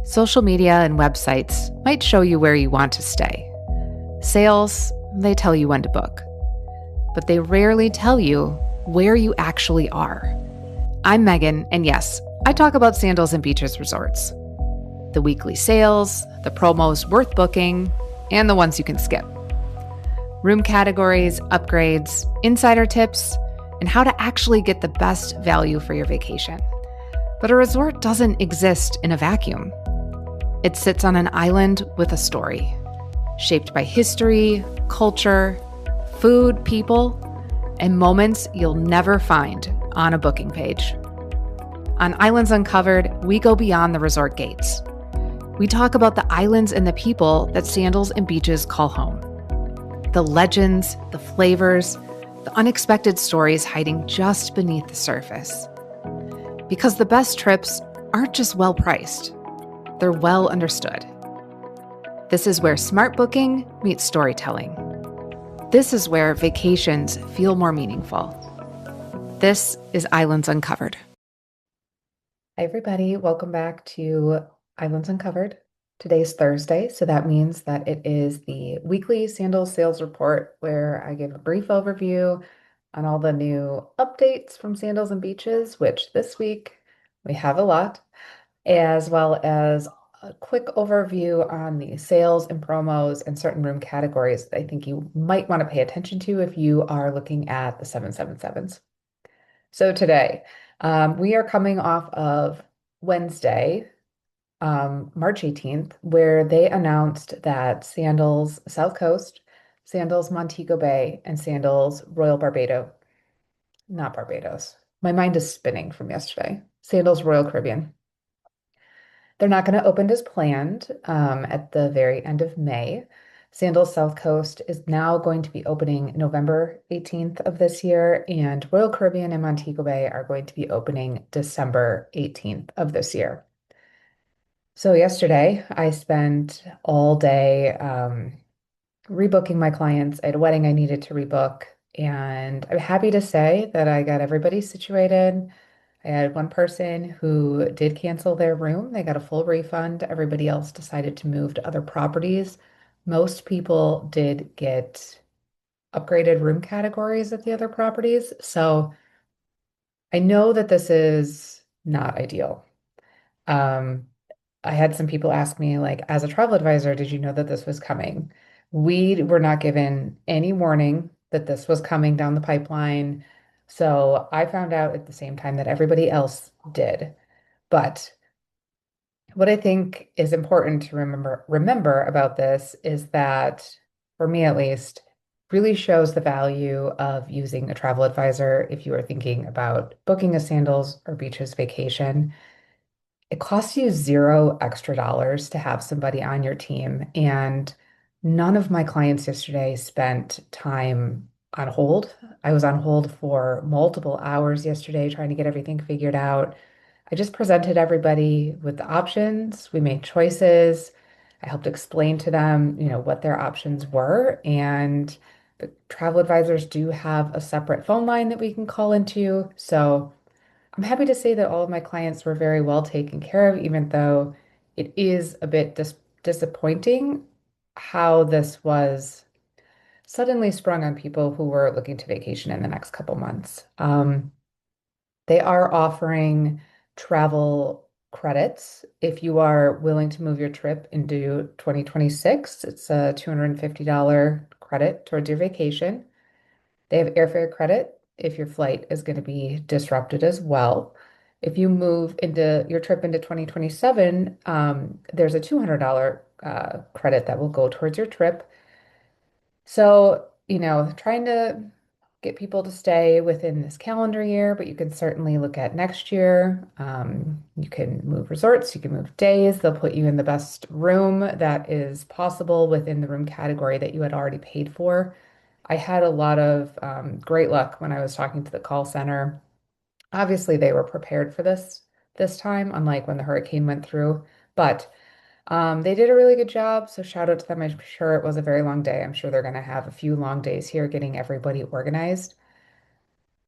Social media and websites might show you where you want to stay. Sales, they tell you when to book. But they rarely tell you where you actually are. I'm Megan, and yes, I talk about Sandals and Beaches resorts. The weekly sales, the promos worth booking, and the ones you can skip. Room categories, upgrades, insider tips, and how to actually get the best value for your vacation. But a resort doesn't exist in a vacuum. It sits on an island with a story, shaped by history, culture, food, people, and moments you'll never find on a booking page. On Islands Uncovered, we go beyond the resort gates. We talk about the islands and the people that Sandals and Beaches call home. The legends, the flavors, the unexpected stories hiding just beneath the surface. Because the best trips aren't just well priced, they're well understood. This is where smart booking meets storytelling. This is where vacations feel more meaningful. This is Islands Uncovered. Hi, everybody. Welcome back to Islands Uncovered. Today's Thursday, so that means that it is the Weekly Sandals Sales Report, where I give a brief overview on all the new updates from Sandals and Beaches, which this week we have a lot, as well as a quick overview on the sales and promos and certain room categories that I think you might want to pay attention to if you are looking at the 777s. So today, we are coming off of Wednesday, March 18th, where they announced that Sandals South Coast, Sandals Montego Bay, and Sandals Royal Barbados, not Barbados. My mind is spinning from yesterday. Sandals Royal Caribbean. They're not going to open as planned at the very end of May. Sandals South Coast is now going to be opening November 18th of this year, and Royal Caribbean and Montego Bay are going to be opening December 18th of this year. So yesterday, I spent all day rebooking my clients. I had a wedding I needed to rebook, and I'm happy to say that I got everybody situated. I had one person who did cancel their room. They got a full refund. Everybody else decided to move to other properties. Most people did get upgraded room categories at the other properties. So I know that this is not ideal. I had some people ask me, like, as a travel advisor, did you know that this was coming? We were not given any warning that this was coming down the pipeline. So I found out at the same time that everybody else did. But what I think is important to remember about this is that, for me at least, really shows the value of using a travel advisor if you are thinking about booking a Sandals or Beaches vacation. It costs you zero extra dollars to have somebody on your team. And none of my clients yesterday spent time on hold. I was on hold for multiple hours yesterday trying to get everything figured out. I just presented everybody with the options. We made choices. I helped explain to them, what their options were. And the travel advisors do have a separate phone line that we can call into. So I'm happy to say that all of my clients were very well taken care of, even though it is a bit disappointing how this was suddenly sprung on people who were looking to vacation in the next couple months. They are offering travel credits if you are willing to move your trip into 2026. It's a $250 credit towards your vacation. They have airfare credit if your flight is going to be disrupted as well. If you move into your trip into 2027, there's a $200 credit that will go towards your trip. So, trying to get people to stay within this calendar year, but you can certainly look at next year. You can move resorts, you can move days. They'll put you in the best room that is possible within the room category that you had already paid for. I had a lot of great luck when I was talking to the call center. Obviously, they were prepared for this time, unlike when the hurricane went through. But they did a really good job. So shout out to them. I'm sure it was a very long day. I'm sure they're going to have a few long days here getting everybody organized.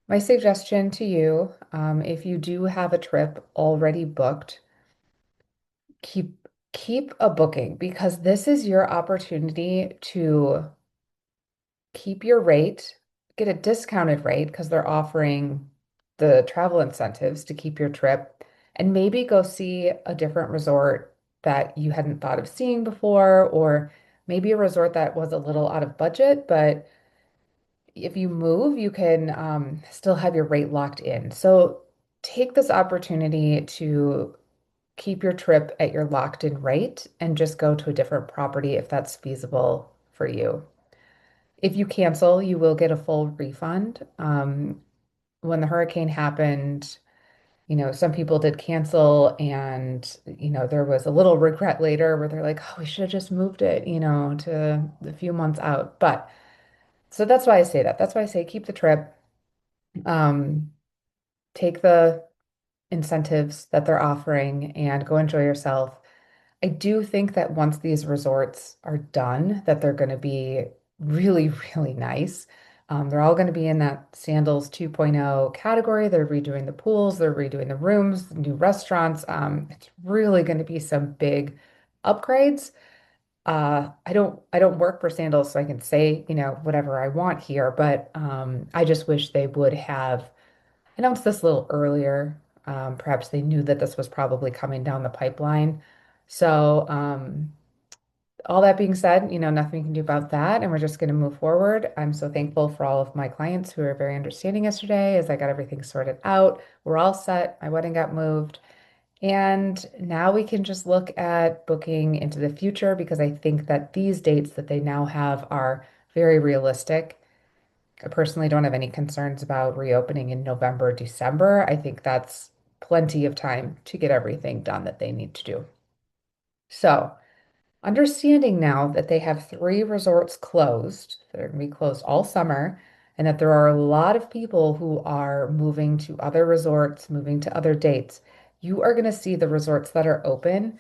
My suggestion to you, if you do have a trip already booked, Keep a booking because this is your opportunity to keep your rate, get a discounted rate because they're offering the travel incentives to keep your trip, and maybe go see a different resort that you hadn't thought of seeing before, or maybe a resort that was a little out of budget, but if you move, you can still have your rate locked in. So take this opportunity to keep your trip at your locked in rate and just go to a different property if that's feasible for you. If you cancel, you will get a full refund. When the hurricane happened, some people did cancel, and there was a little regret later where they're like, oh, we should have just moved it, to a few months out. But so that's why I say that. That's why I say keep the trip, um, take the incentives that they're offering and go enjoy yourself. I do think that once these resorts are done, that they're going to be really, really nice. They're all going to be in that Sandals 2.0 category. They're redoing the pools, they're redoing the rooms, new restaurants. It's really going to be some big upgrades. I don't work for Sandals, so I can say, whatever I want here, but I just wish they would have announced this a little earlier. Perhaps they knew that this was probably coming down the pipeline. So, all that being said, nothing we can do about that, and we're just going to move forward. I'm so thankful for all of my clients who were very understanding yesterday as I got everything sorted out. We're all set. My wedding got moved. And now we can just look at booking into the future because I think that these dates that they now have are very realistic. I personally don't have any concerns about reopening in November, December. I think that's plenty of time to get everything done that they need to do. So, understanding now that they have three resorts closed, that are going to be closed all summer, and that there are a lot of people who are moving to other resorts, moving to other dates, you are going to see the resorts that are open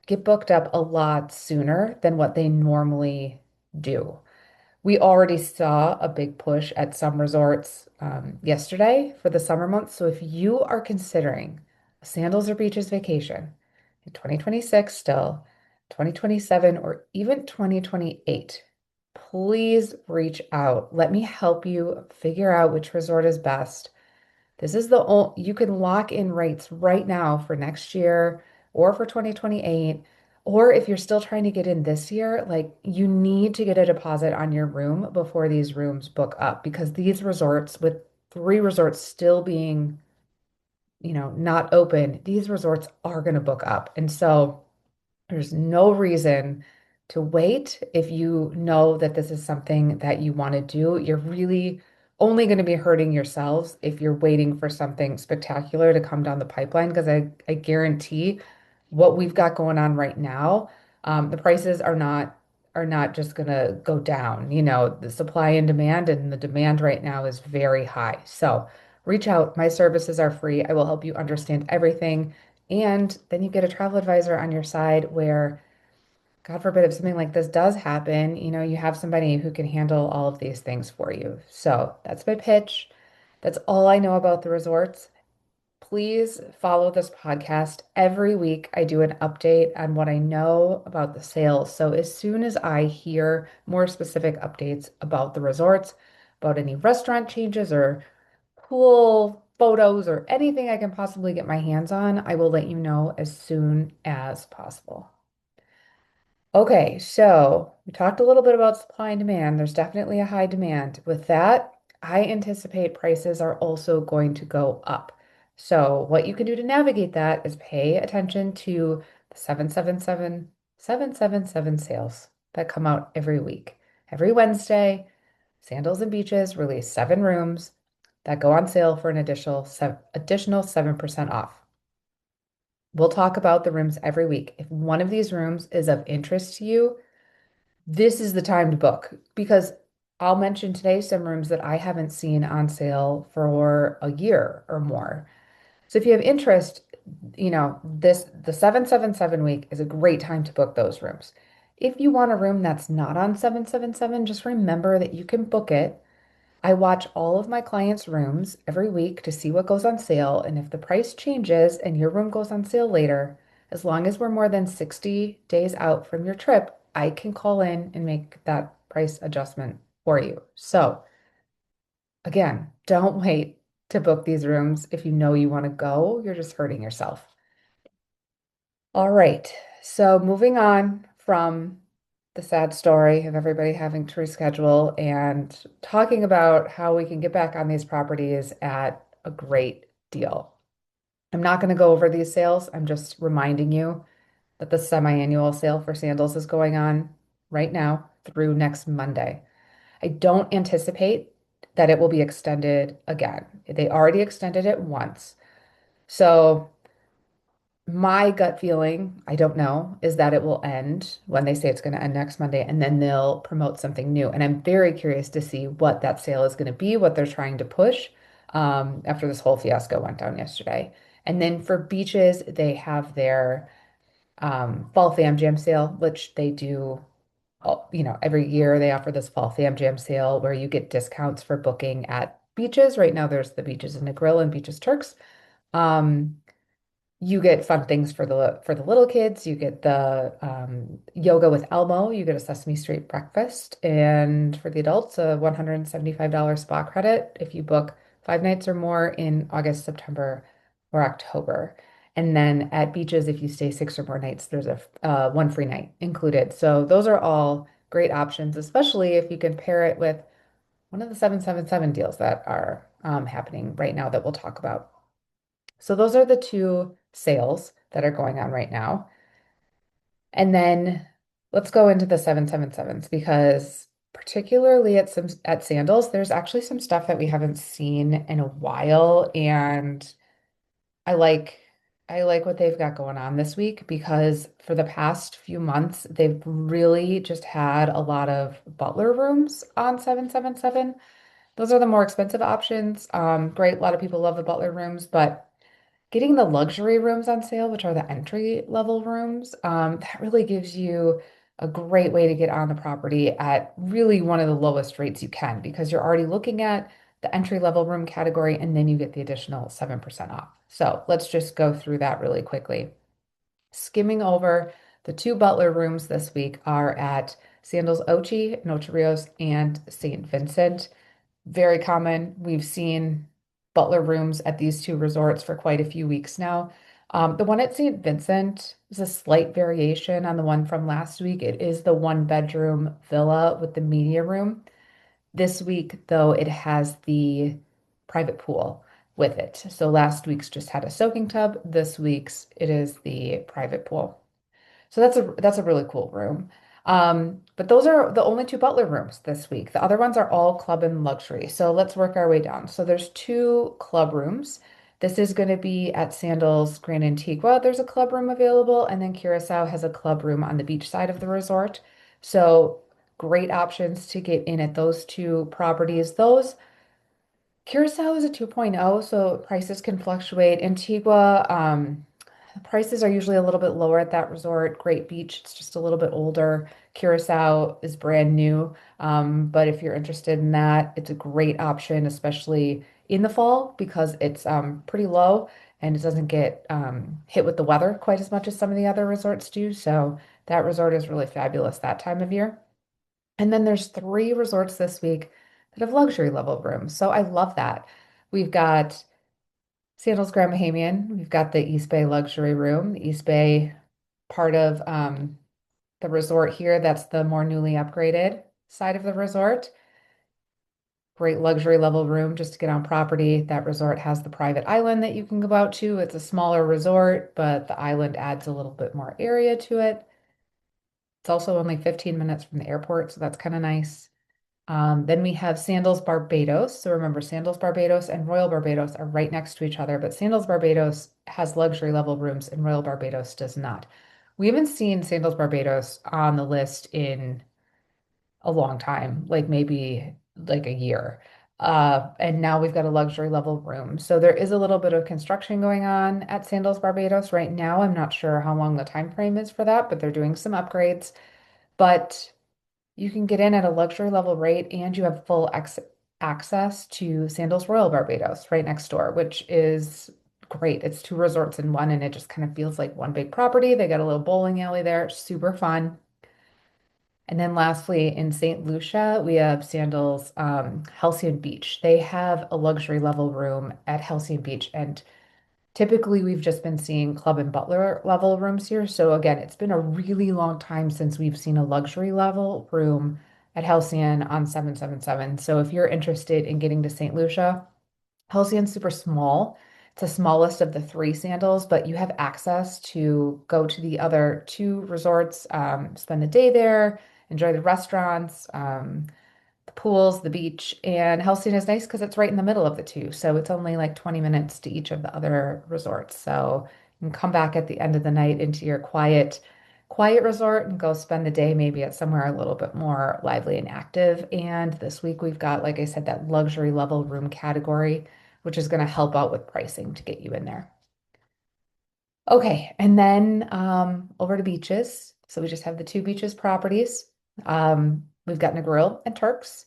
get booked up a lot sooner than what they normally do. We already saw a big push at some resorts yesterday for the summer months. So if you are considering a Sandals or Beaches vacation in 2026 still, 2027, or even 2028, please reach out. Let me help you figure out which resort is best. This is the only, you can lock in rates right now for next year or for 2028. Or if you're still trying to get in this year, like you need to get a deposit on your room before these rooms book up because these resorts, with three resorts still being, not open, these resorts are going to book up. And so there's no reason to wait if you know that this is something that you want to do. You're really only going to be hurting yourselves if you're waiting for something spectacular to come down the pipeline, because I guarantee what we've got going on right now, the prices are not just going to go down. The supply and demand, and the demand right now is very high. So reach out. My services are free. I will help you understand everything. And then you get a travel advisor on your side where, God forbid, if something like this does happen, you have somebody who can handle all of these things for you. So that's my pitch. That's all I know about the resorts. Please follow this podcast. Every week, I do an update on what I know about the sales. So as soon as I hear more specific updates about the resorts, about any restaurant changes or pool photos or anything I can possibly get my hands on, I will let you know as soon as possible. Okay, so we talked a little bit about supply and demand. There's definitely a high demand. With that, I anticipate prices are also going to go up. So what you can do to navigate that is pay attention to the 777 sales that come out every week. Every Wednesday, Sandals and Beaches release 7 rooms that go on sale for an additional 7% off. We'll talk about the rooms every week. If one of these rooms is of interest to you, this is the time to book because I'll mention today some rooms that I haven't seen on sale for a year or more. So if you have interest, the 777 week is a great time to book those rooms. If you want a room that's not on 777, just remember that you can book it. I watch all of my clients' rooms every week to see what goes on sale, and if the price changes and your room goes on sale later, As long as we're more than 60 days out from your trip, I can call in and make that price adjustment for you. So, again, don't wait to book these rooms if you know you want to go. You're just hurting yourself. All right. So, moving on from the sad story of everybody having to reschedule and talking about how we can get back on these properties at a great deal. I'm not going to go over these sales. I'm just reminding you that the semi-annual sale for sandals is going on right now through next Monday. I don't anticipate that it will be extended again. They already extended it once. So my gut feeling, I don't know, is that it will end when they say it's going to end next Monday, and then they'll promote something new. And I'm very curious to see what that sale is going to be, what they're trying to push after this whole fiasco went down yesterday. And then for beaches, they have their fall fam jam sale, which they do, every year they offer this fall fam jam sale where you get discounts for booking at beaches. Right now, there's the beaches in Negril and Beaches Turks. Um, you get fun things for the little kids. You get the yoga with Elmo. You get a Sesame Street breakfast, and for the adults, a $175 spa credit if you book 5 nights or more in August, September, or October. And then at beaches, if you stay 6 or more nights, there's a one free night included. So those are all great options, especially if you can pair it with one of the 777 deals that are happening right now that we'll talk about. So those are the two sales that are going on right now. And then let's go into the 777s because particularly at Sandals, there's actually some stuff that we haven't seen in a while. And I like I like what they've got going on this week because for the past few months, they've really just had a lot of butler rooms on 777. Those are the more expensive options. Great, a lot of people love the butler rooms, but getting the luxury rooms on sale, which are the entry level rooms, that really gives you a great way to get on the property at really one of the lowest rates you can because you're already looking at the entry level room category and then you get the additional 7% off. So let's just go through that really quickly. Skimming over the two butler rooms this week are at Sandals Ochi, Noche Rios, and St. Vincent. Very common. We've seen butler rooms at these two resorts for quite a few weeks now. The one at St. Vincent is a slight variation on the one from last week. It is the one bedroom villa with the media room. This week, though, it has the private pool with it. So last week's just had a soaking tub. This week's it is the private pool. So that's a really cool room. But those are the only two butler rooms this week. The other ones are all club and luxury. So let's work our way down. So there's two club rooms. This is going to be at Sandals Grand Antigua. There's a club room available, and then Curacao has a club room on the beach side of the resort. So great options to get in at those two properties. Those Curacao is a 2.0, so prices can fluctuate. Antigua, the prices are usually a little bit lower at that resort. Great Beach, it's just a little bit older. Curacao is brand new. But if you're interested in that, it's a great option, especially in the fall because it's pretty low and it doesn't get hit with the weather quite as much as some of the other resorts do. So that resort is really fabulous that time of year. And then there's three resorts this week that have luxury level rooms. So I love that. We've got Sandals Grand Bahamian. We've got the East Bay luxury room. The East Bay part of the resort here. That's the more newly upgraded side of the resort. Great luxury level room just to get on property. That resort has the private island that you can go out to. It's a smaller resort, but the island adds a little bit more area to it. It's also only 15 minutes from the airport, so that's kind of nice. Then we have Sandals Barbados. So remember, Sandals Barbados and Royal Barbados are right next to each other, but Sandals Barbados has luxury level rooms and Royal Barbados does not. We haven't seen Sandals Barbados on the list in a long time, like maybe like a year. And now we've got a luxury level room. So there is a little bit of construction going on at Sandals Barbados right now. I'm not sure how long the time frame is for that, but they're doing some upgrades. But you can get in at a luxury level rate and you have full access to Sandals Royal Barbados right next door, which is great. It's two resorts in one, and it just kind of feels like one big property. They got a little bowling alley there, super fun. And then lastly, in St. Lucia, we have Sandals Halcyon Beach. They have a luxury level room at Halcyon Beach, and typically we've just been seeing club and butler level rooms here. So again, it's been a really long time since we've seen a luxury level room at Halcyon on 777. So if you're interested in getting to St. Lucia, Halcyon's super small. It's the smallest of the three Sandals, but you have access to go to the other two resorts, spend the day there, enjoy the restaurants, the pools, the beach. And Halcyon is nice because it's right in the middle of the two. So it's only like 20 minutes to each of the other resorts. So you can come back at the end of the night into your quiet resort and go spend the day maybe at somewhere a little bit more lively and active. And this week we've got, like I said, that luxury level room category, which is going to help out with pricing to get you in there. Okay, and then over to beaches. So we just have the two beaches properties. We've got Negril and Turks.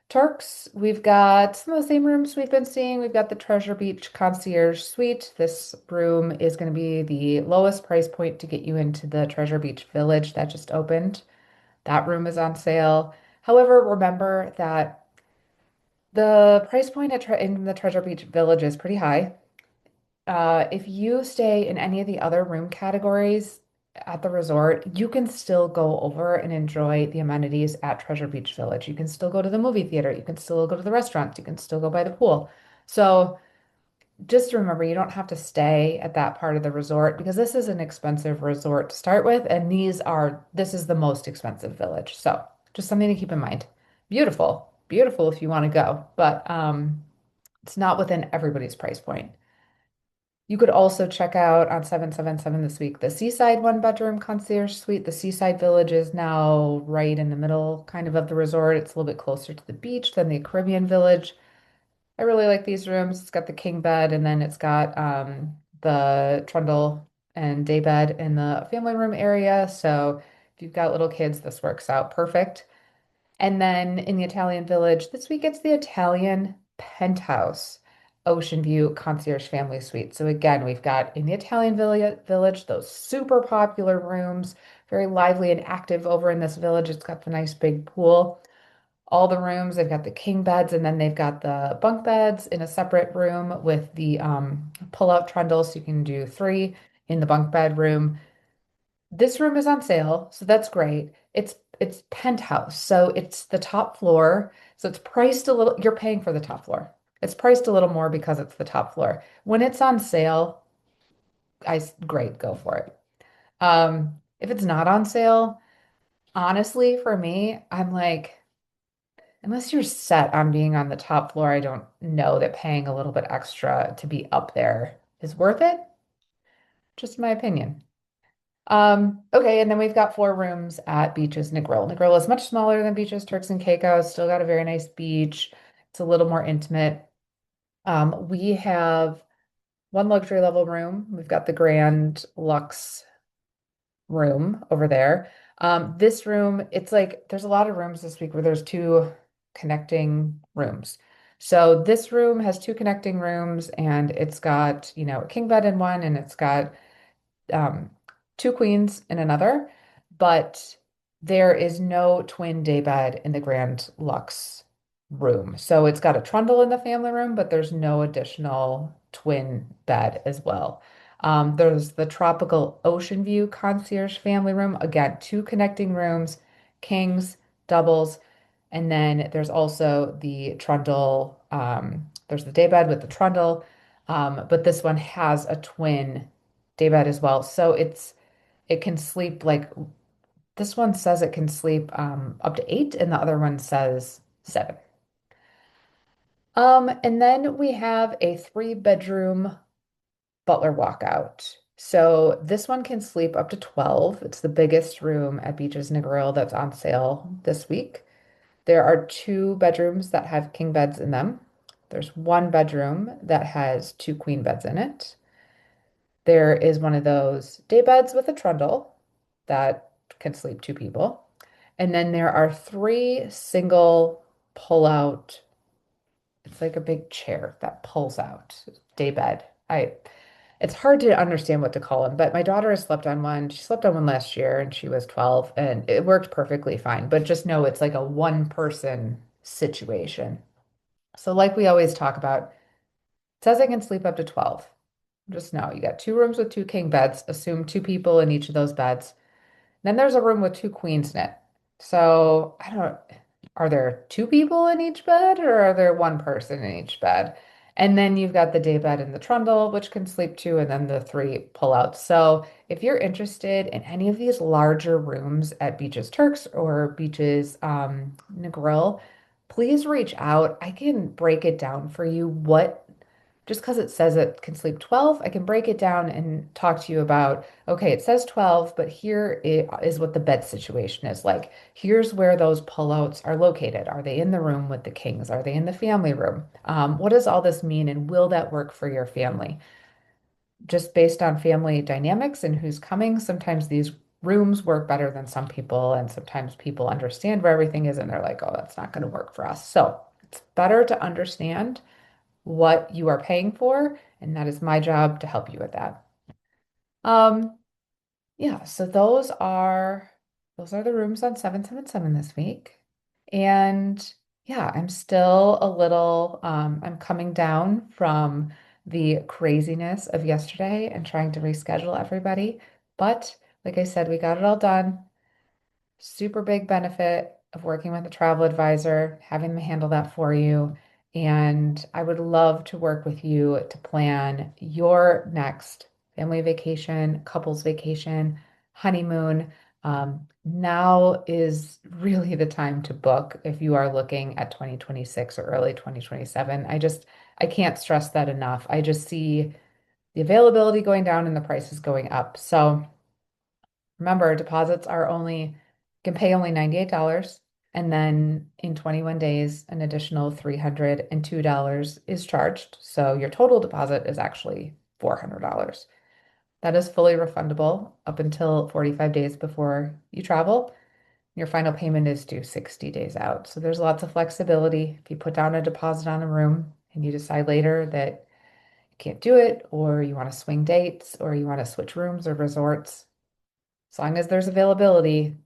Turks, we've got some of the same rooms we've been seeing. We've got the Treasure Beach Concierge Suite. This room is going to be the lowest price point to get you into the Treasure Beach Village that just opened. That room is on sale. However, remember that the price point in the Treasure Beach Village is pretty high. If you stay in any of the other room categories at the resort, you can still go over and enjoy the amenities at Treasure Beach Village. You can still go to the movie theater. You can still go to the restaurants. You can still go by the pool. So just remember, you don't have to stay at that part of the resort because this is an expensive resort to start with, and this is the most expensive village. So just something to keep in mind. Beautiful, beautiful if you want to go, but it's not within everybody's price point. You could also check out on 777 this week the Seaside one bedroom concierge suite. The Seaside Village is now right in the middle kind of the resort. It's a little bit closer to the beach than the Caribbean Village. I really like these rooms. It's got the king bed and then it's got the trundle and day bed in the family room area. So if you've got little kids, this works out perfect. And then in the Italian Village, this week it's the Italian Penthouse Ocean View Concierge Family Suite. So again, we've got in the Village those super popular rooms, very lively and active over in this village. It's got the nice big pool. All the rooms, they've got the king beds and then they've got the bunk beds in a separate room with the pull-out trundle, so you can do three in the bunk bed room. This room is on sale, so that's great. It's penthouse, so it's the top floor. So it's priced a little, you're paying for the top floor. It's priced a little more because it's the top floor. When it's on sale, great, go for it. If it's not on sale, honestly, for me, I'm like, unless you're set on being on the top floor, I don't know that paying a little bit extra to be up there is worth it. Just my opinion. Okay, and then we've got four rooms at Beaches Negril. Negril is much smaller than Beaches Turks and Caicos, still got a very nice beach. It's a little more intimate. We have one luxury level room. We've got the Grand Luxe room over there. This room, it's like there's a lot of rooms this week where there's two connecting rooms. So this room has two connecting rooms and it's got, a king bed in one and it's got um, two queens in another, but there is no twin day bed in the Grand Lux room. So it's got a trundle in the family room, but there's no additional twin bed as well. There's the Tropical Ocean View Concierge Family Room. Again, two connecting rooms, kings, doubles, and then there's also the trundle. There's the day bed with the trundle, but this one has a twin daybed as well. So it can sleep like this one says it can sleep up to eight, and the other one says seven. And then we have a three-bedroom butler walkout. So this one can sleep up to 12. It's the biggest room at Beaches Negril that's on sale this week. There are two bedrooms that have king beds in them. There's one bedroom that has two queen beds in it. There is one of those day beds with a trundle that can sleep two people. And then there are three single pull-out, it's like a big chair that pulls out day bed. It's hard to understand what to call them, but my daughter has slept on one. She slept on one last year and she was 12 and it worked perfectly fine. But just know it's like a one person situation. So, like we always talk about, it says I can sleep up to 12. Just know you got two rooms with two king beds. Assume two people in each of those beds. Then there's a room with two queens in it. So I don't, are there two people in each bed or are there one person in each bed? And then you've got the day bed and the trundle, which can sleep two, and then the three pullouts. So if you're interested in any of these larger rooms at Beaches Turks or Beaches Negril, please reach out. I can break it down for you what just because it says it can sleep 12, I can break it down and talk to you about, okay, it says 12, but here is what the bed situation is like. Here's where those pullouts are located. Are they in the room with the kings? Are they in the family room? What does all this mean, and will that work for your family? Just based on family dynamics and who's coming, sometimes these rooms work better than some people, and sometimes people understand where everything is and they're like, oh, that's not going to work for us. So it's better to understand what you are paying for, and that is my job to help you with that. Um, yeah, so those are the rooms on 777 this week. And yeah, I'm still a little I'm coming down from the craziness of yesterday and trying to reschedule everybody. But like I said, we got it all done. Super big benefit of working with a travel advisor, having them handle that for you. And I would love to work with you to plan your next family vacation, couples vacation, honeymoon. Now is really the time to book if you are looking at 2026 or early 2027. I can't stress that enough. I just see the availability going down and the prices going up. So remember, deposits are only, can pay only $98. And then in 21 days, an additional $302 is charged. So your total deposit is actually $400. That is fully refundable up until 45 days before you travel. Your final payment is due 60 days out. So there's lots of flexibility. If you put down a deposit on a room and you decide later that you can't do it, or you want to swing dates, or you want to switch rooms or resorts, as long as there's availability,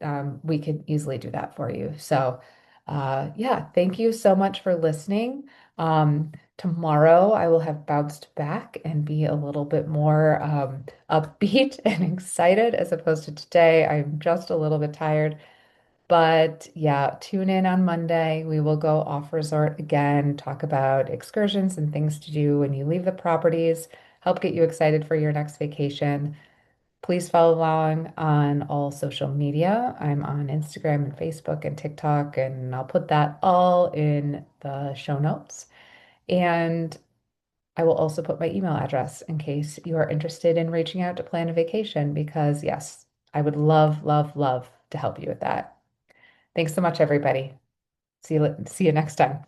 we could easily do that for you. So, yeah, thank you so much for listening. Tomorrow I will have bounced back and be a little bit more upbeat and excited as opposed to today. I'm just a little bit tired. But yeah, tune in on Monday. We will go off resort again, talk about excursions and things to do when you leave the properties, help get you excited for your next vacation. Please follow along on all social media. I'm on Instagram and Facebook and TikTok, and I'll put that all in the show notes. And I will also put my email address in case you are interested in reaching out to plan a vacation, because yes, I would love, love, love to help you with that. Thanks so much, everybody. See you next time.